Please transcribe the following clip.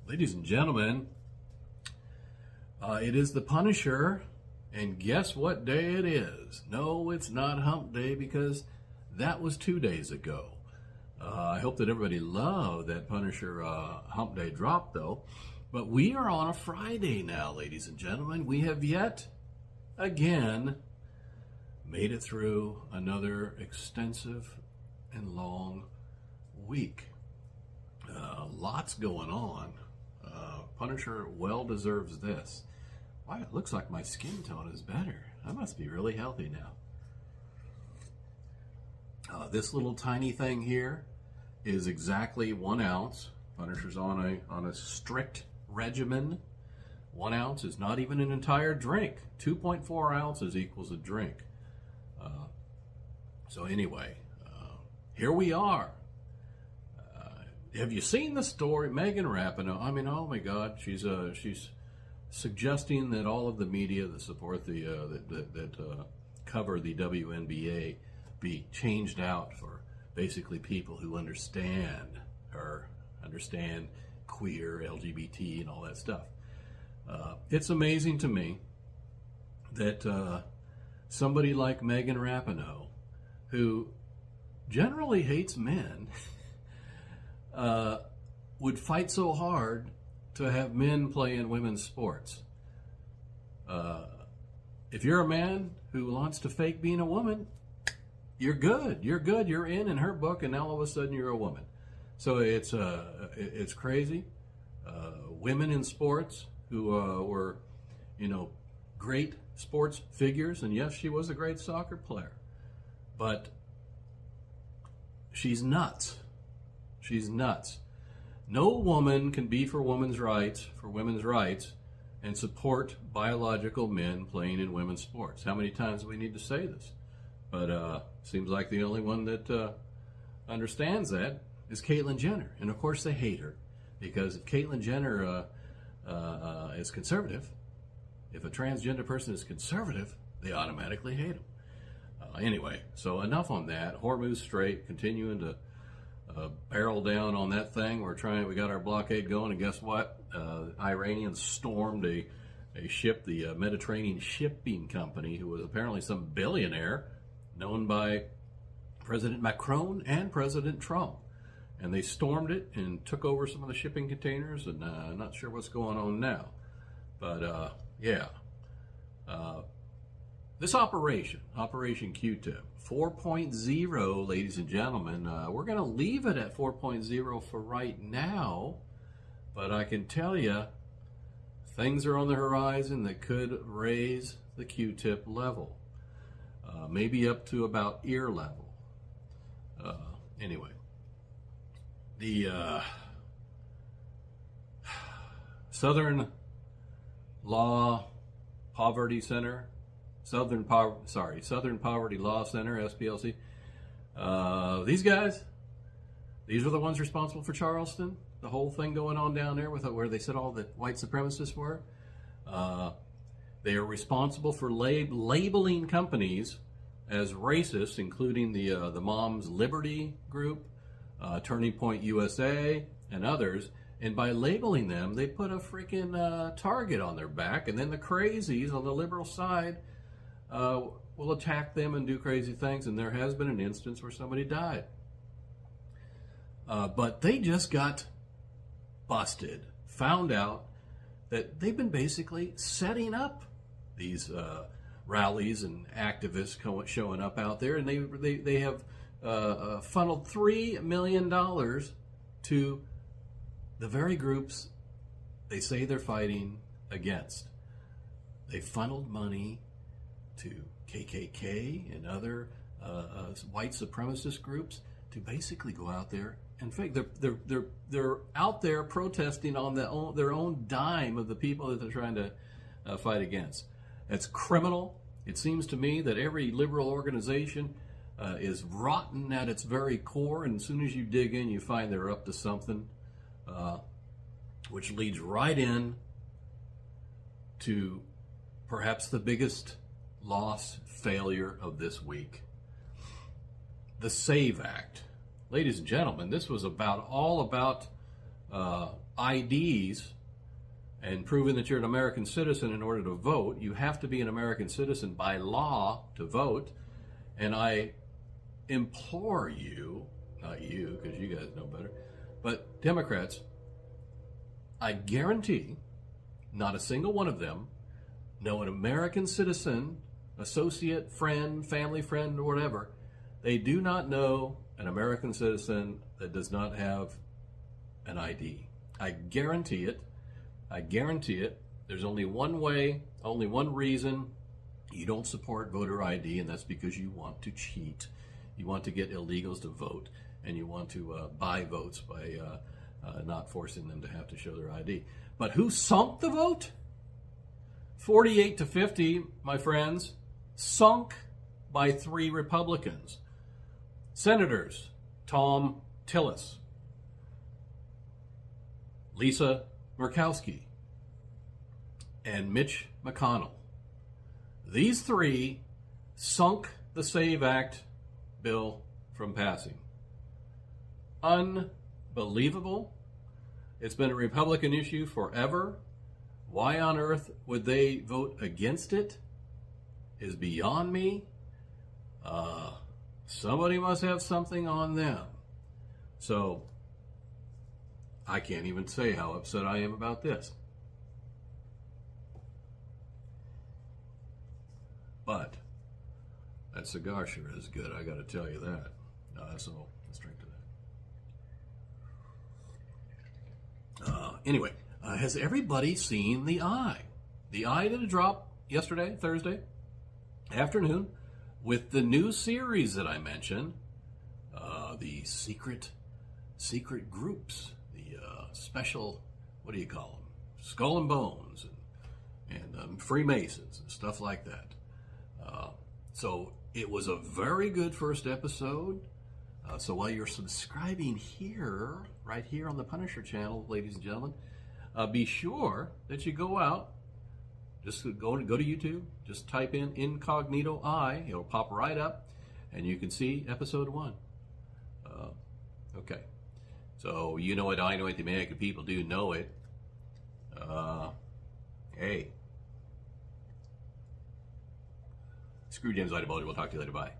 Ladies and gentlemen, it is the Punisher, and guess what day it is? No, it's not Hump Day because that was 2 days ago. I hope that everybody loved that Punisher Hump Day drop, though. But we are on a Friday now, ladies and gentlemen. We have yet again made it through another extensive and long week. Lots going on. Punisher well deserves this. Why, it looks like my skin tone is better. I must be really healthy now. This little tiny thing here is exactly 1 ounce. Punisher's on a strict regimen. 1 ounce is not even an entire drink. 2.4 ounces equals a drink. So anyway, here we are. Have you seen the story? Megan Rapinoe, I mean, oh my God, she's suggesting that all of the media that support that cover the WNBA be changed out for basically people who understand her, understand queer, LGBT, and all that stuff. It's amazing to me that somebody like Megan Rapinoe, who generally hates men, would fight so hard to have men play in women's sports. If you're a man who wants to fake being a woman, you're good. You're good. You're in her book, and now all of a sudden you're a woman. So it's crazy. Women in sports who were, great sports figures, and yes, she was a great soccer player, but she's nuts. She's nuts. No woman can be for women's rights, and support biological men playing in women's sports. How many times do we need to say this? But seems like the only one that understands that is Caitlyn Jenner. And of course they hate her, because if Caitlyn Jenner is conservative, if a transgender person is conservative, they automatically hate him. Anyway, so enough on that. Hormuz Strait continuing to barrel down on that thing. We got our blockade going, and guess what? Iranians stormed a ship, the Mediterranean Shipping Company, who was apparently some billionaire known by President Macron and President Trump. And they stormed it and took over some of the shipping containers, and I'm not sure what's going on now. But yeah. This Operation Q-Tip, 4.0, ladies and gentlemen, we're going to leave it at 4.0 for right now, but I can tell you things are on the horizon that could raise the Q-tip level, maybe up to about ear level. Anyway, the Southern Poverty Law Center, SPLC. These guys, these are the ones responsible for Charleston, the whole thing going on down there with where they said all the white supremacists were. They are responsible for labeling companies as racist, including the Moms Liberty Group, Turning Point USA, and others. And by labeling them, they put a freaking target on their back, and then the crazies on the liberal side will attack them and do crazy things, and there has been an instance where somebody died. But they just got busted, found out that they've been basically setting up these rallies and activists showing up out there, and they have funneled $3 million to the very groups they say they're fighting against. They funneled money to KKK and other white supremacist groups to basically go out there and fake. They're out there protesting on their own dime of the people that they're trying to fight against. That's criminal. It seems to me that every liberal organization is rotten at its very core, and as soon as you dig in, you find they're up to something, which leads right in to perhaps the biggest failure of this week. The SAVE Act. Ladies and gentlemen, this was all about IDs and proving that you're an American citizen in order to vote. You have to be an American citizen by law to vote. And I implore you, not you, because you guys know better, but Democrats, I guarantee not a single one of them know an American citizen, associate, friend, family friend, or whatever. They do not know an American citizen that does not have an ID. I guarantee it. I guarantee it. There's only one way, only one reason you don't support voter ID, and that's because you want to cheat. You want to get illegals to vote, and you want to buy votes by not forcing them to have to show their ID. But who sunk the vote? 48 to 50, my friends, sunk by 3 Republicans. Senators Tom Tillis, Lisa Murkowski, and Mitch McConnell. These 3 sunk the SAVE Act bill from passing. Unbelievable. It's been a Republican issue forever. Why on earth would they vote against it is beyond me. Somebody must have something on them. So I can't even say how upset I am about this. But that cigar sure is good, I got to tell you that. So let's drink to that. Anyway, has everybody seen The Eye? The Eye did a drop yesterday, Thursday afternoon, with the new series that I mentioned, the secret groups, the special, what do you call them? Skull and Bones and Freemasons and stuff like that. So it was a very good first episode. So while you're subscribing here, right here on the Punisher channel, ladies and gentlemen, be sure that you go out. Just go to YouTube. Just type in Incognito Eye. It'll pop right up, and you can see episode 1. Okay. So you know it, I know it, the American people do know it. Hey. Screw James Automotive. We'll talk to you later. Bye.